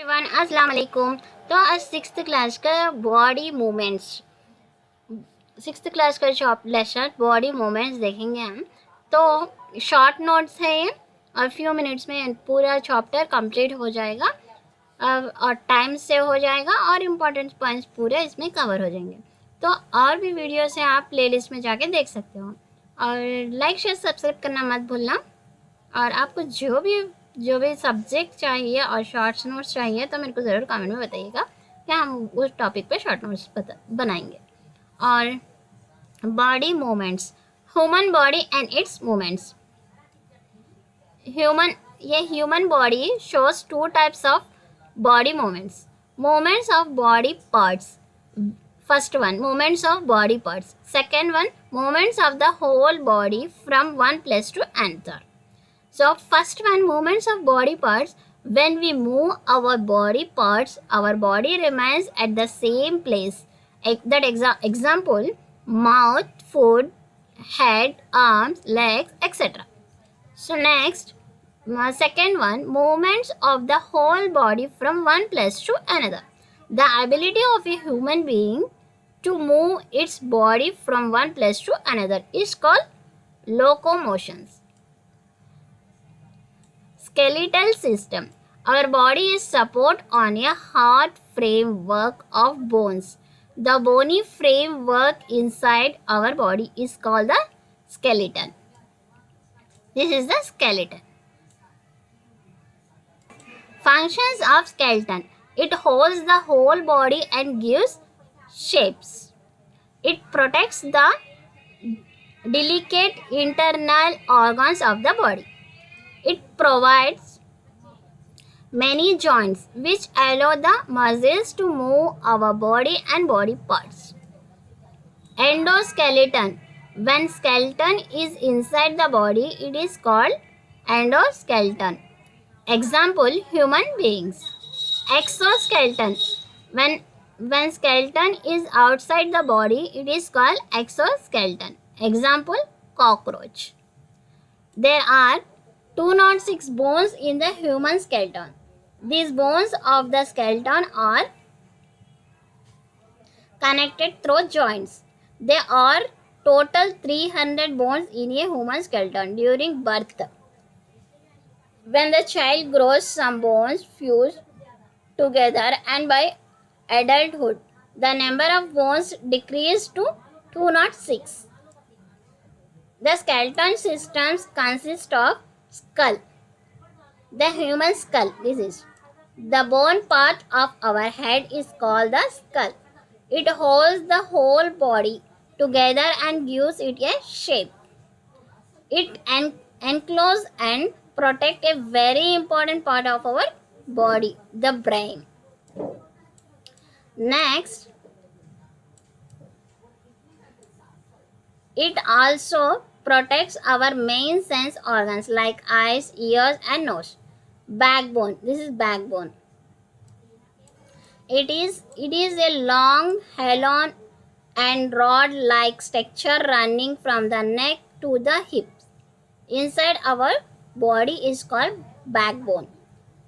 Everyone, अस्सलाम वालेकुम। तो आज सिक्स्थ क्लास का बॉडी मूवमेंट्स, सिक्स्थ क्लास का लेसन बॉडी मूवमेंट्स देखेंगे हम। तो शॉर्ट नोट्स है ये और फ्यू मिनट्स में पूरा चैप्टर कंप्लीट हो जाएगा और टाइम से हो जाएगा और इम्पोर्टेंट पॉइंट्स पूरे इसमें कवर हो जाएंगे। तो और भी वीडियोस हैं, आप प्लेलिस्ट में जाके देख सकते हो और लाइक शेयर सब्सक्राइब करना मत भूलना। और आपको जो भी सब्जेक्ट चाहिए और शॉर्ट्स नोट्स चाहिए तो मेरे को ज़रूर कमेंट में बताइएगा कि हम उस टॉपिक पे शॉर्ट नोट्स बनाएंगे। और body movements, human body and it's movements. Human body shows two types of body movements of body parts. First one, movements of body parts. Second one, movements of the whole body from one place to another. So first one, movements of body parts. When we move our body parts, our body remains at the same place. Example, mouth, foot, head, arms, legs, etc. So next, second one, movements of the whole body from one place to another. The ability of a human being to move its body from one place to another is called locomotions. Skeletal system. Our body is support on a hard framework of bones. The bony framework inside our body is called the skeleton. This is the skeleton. Functions of skeleton. It holds the whole body and gives shapes. It protects the delicate internal organs of the body. It provides many joints which allow the muscles to move our body and body parts. Endoskeleton. When skeleton is inside the body, it is called endoskeleton. Example, human beings. Exoskeleton. When skeleton is outside the body, it is called exoskeleton. Example, cockroach. There are 206 bones in the human skeleton. These bones of the skeleton are connected through joints. There are total 300 bones in a human skeleton during birth. When the child grows, some bones fuse together, and by adulthood, the number of bones decreased to 206. The skeleton systems consist of skull. The human skull, this is. The bone part of our head is called the skull. It holds the whole body together and gives it a shape. It encloses and protects a very important part of our body, the brain. Next, it also protects our main sense organs like eyes, ears and nose. Backbone, this is backbone. It is a long, hollow and rod-like structure running from the neck to the hips. Inside our body is called backbone.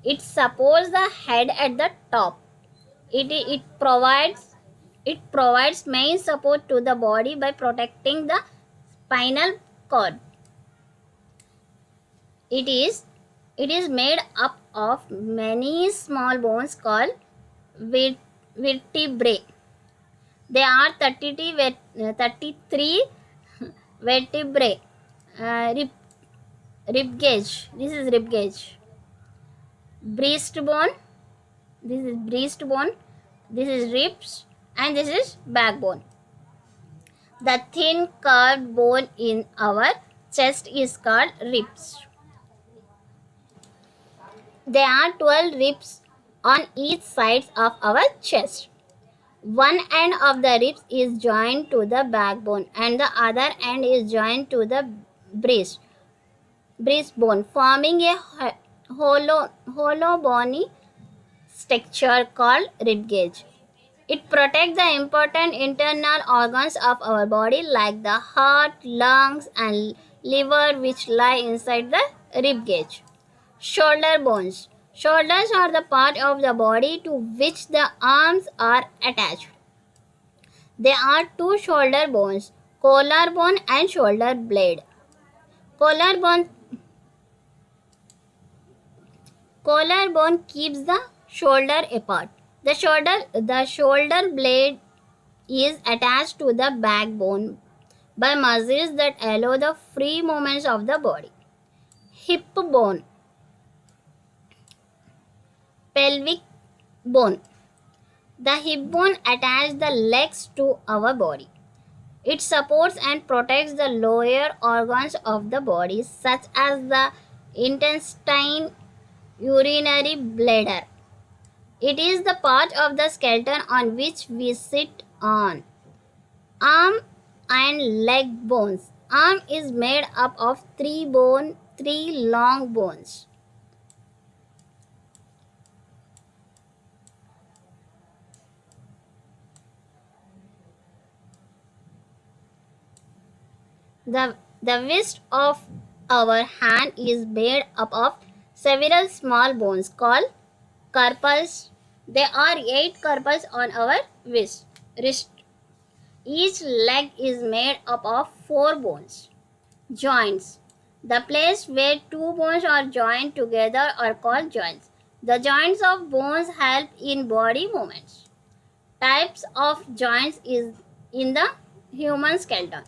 It supports the head at the top. It provides main support to the body by protecting the spinal cord. It is made up of many small bones called vertebrae. There are 33 vertebrae. Rib cage. This is rib cage. Breastbone. This is breastbone. This is ribs and this is backbone. The thin curved bone in our chest is called ribs. There are 12 ribs on each side of our chest. One end of the ribs is joined to the backbone and the other end is joined to the breastbone, forming a hollow bony structure called rib cage. It protects the important internal organs of our body like the heart, lungs and liver which lie inside the rib cage. Shoulder bones. Shoulders are the part of the body to which the arms are attached. There are two shoulder bones, collarbone and shoulder blade. Collarbone Collarbone keeps the shoulder apart. The shoulder blade is attached to the backbone by muscles that allow the free movements of the body. Hip bone, pelvic bone. The hip bone attaches the legs to our body. It supports and protects the lower organs of the body, such as the intestine, urinary bladder. It is the part of the skeleton on which we sit on. Arm and leg bones. Arm is made up of three long bones. The wrist of our hand is made up of several small bones called carpals. There are 8 carpals on our wrist. Each leg is made up of 4 bones. Joints. The place where 2 bones are joined together are called joints. The joints of bones help in body movements. Types of joints is in the human skeleton.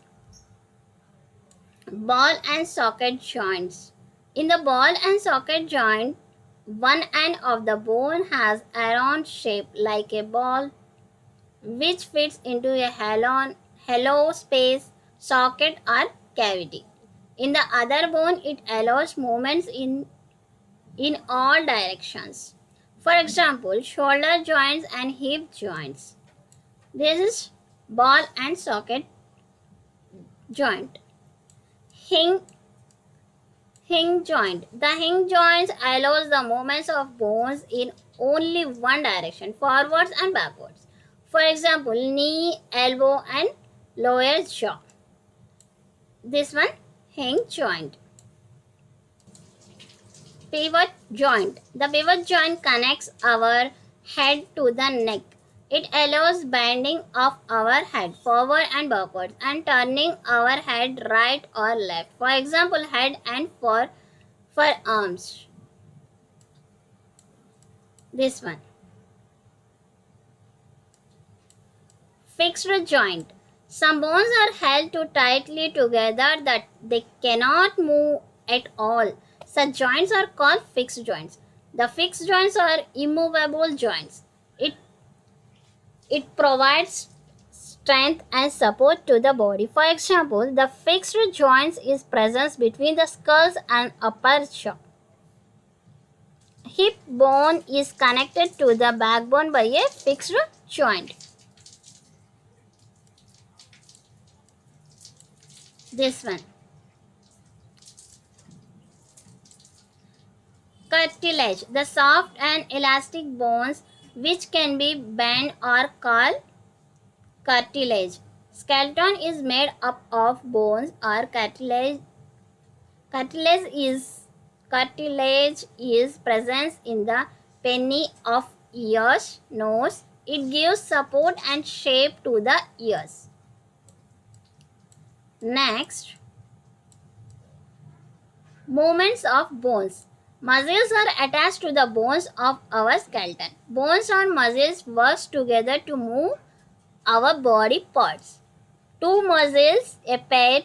Ball and socket joints. In the ball and socket joint, one end of the bone has a round shape like a ball, which fits into a hollow space, socket, or cavity. In the other bone, it allows movements in all directions. For example, shoulder joints and hip joints. This is ball and socket joint. Hinge joint. The hinge joints allows the movements of bones in only one direction, forwards and backwards. For example, knee, elbow, and lower jaw. This one, hinge joint. Pivot joint. The pivot joint connects our head to the neck. It allows bending of our head forward and backwards and turning our head right or left. For example, head and for arms. This one. Fixed joint. Some bones are held too tightly together that they cannot move at all. Such joints are called fixed joints. The fixed joints are immovable joints. It provides strength and support to the body. For example, the fixed joints is present between the skulls and upper jaw. Hip bone is connected to the backbone by a fixed joint. This one. Cartilage. The soft and elastic bones which can be bent are called cartilage. Skeleton is made up of bones or cartilage. Cartilage is present in the penny of ears, nose. It gives support and shape to the ears. Next, movements of bones. Muscles are attached to the bones of our skeleton. Bones or muscles work together to move our body parts. 2 muscles, a pair,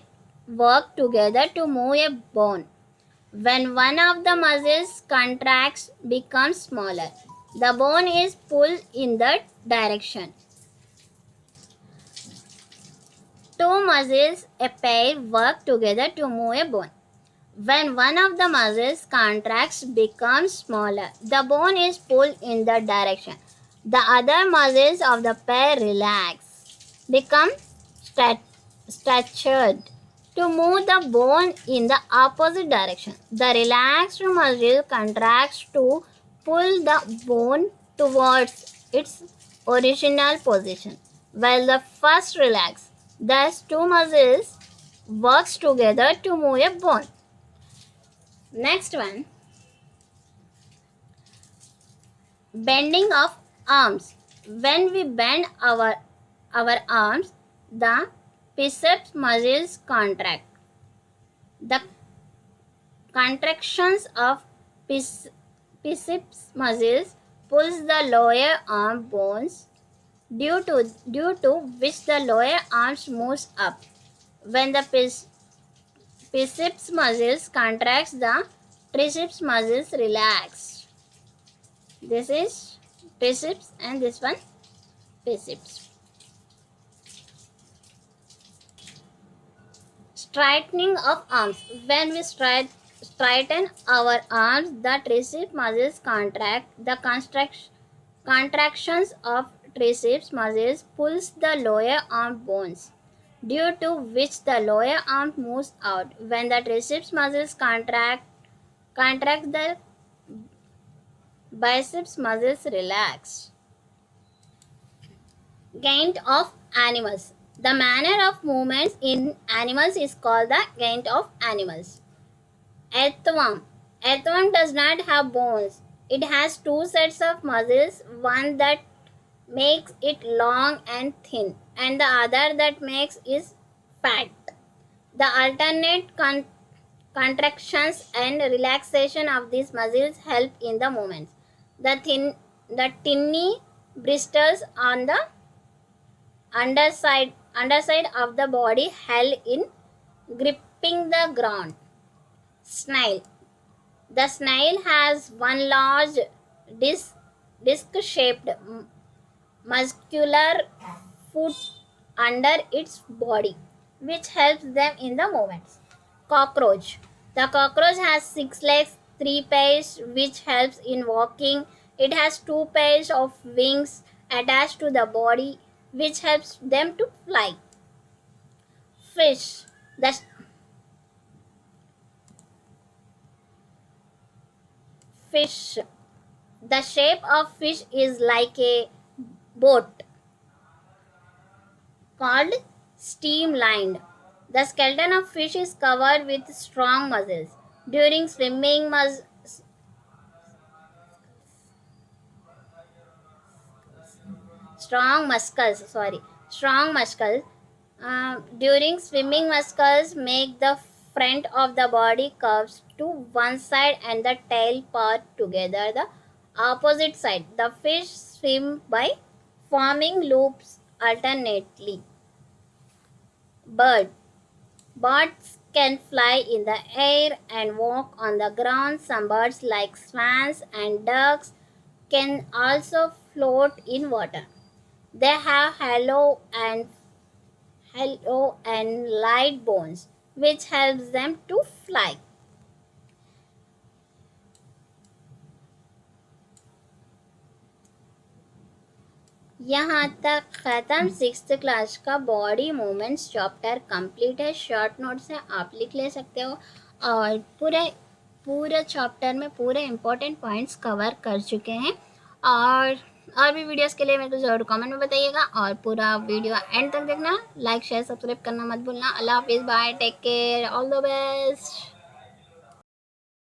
work together to move a bone. When one of the muscles contracts, becomes smaller, the bone is pulled in that direction. 2 muscles, a pair, work together to move a bone. When one of the muscles contracts, becomes smaller, the bone is pulled in that direction. The other muscles of the pair relax, become stretched to move the bone in the opposite direction. The relaxed muscle contracts to pull the bone towards its original position, while the first relax. Thus, 2 muscles works together to move a bone. Next one, Bending of arms. When we bend our arms, the biceps muscles contract. The contractions of biceps muscles pulls the lower arm bones, due to which the lower arms moves up. When the biceps muscles contracts, the triceps muscles relax. This is triceps and this one biceps. Straightening of arms. When we straighten our arms, the triceps muscles contract. The contractions of triceps muscles pulls the lower arm bones, due to which the lower arm moves out. When the triceps muscles contract the biceps muscles relax. Gait of animals. The manner of movements in animals is called the gait of animals. Earthworm. Earthworm does not have bones. It has two sets of muscles, one that makes it long and thin, and the other that makes it fat. The alternate contractions and relaxation of these muscles help in the movements. The tiny bristles on the underside of the body help in gripping the ground. Snail. The snail has one large disc-shaped muscular foot under its body, which helps them in the movements. Cockroach. The cockroach has 6 legs, 3 pairs, which helps in walking. It has 2 pairs of wings attached to the body, which helps them to fly. Fish. The fish. The shape of fish is like a boat called streamlined. The skeleton of fish is covered with strong muscles. During swimming, strong muscles. Sorry, strong muscles. During swimming, muscles make the front of the body curves to one side and the tail part together the opposite side. The fish swim by forming loops alternately. Bird. Birds can fly in the air and walk on the ground. Some birds, like swans and ducks, can also float in water. They have hollow and light bones, which helps them to fly. यहाँ तक ख़त्म 6th class का body movements chapter complete है. Short notes है, आप लिख ले सकते हो. और पूरे चैप्टर में पूरे इंपॉर्टेंट पॉइंट्स कवर कर चुके हैं. और भी वीडियोस के लिए मेरे को ज़रूर कमेंट में बताइएगा. और पूरा वीडियो एंड तक देखना. लाइक शेयर सब्सक्राइब करना मत भूलना. अल्लाह हाफिज़, bye, take care, all the best.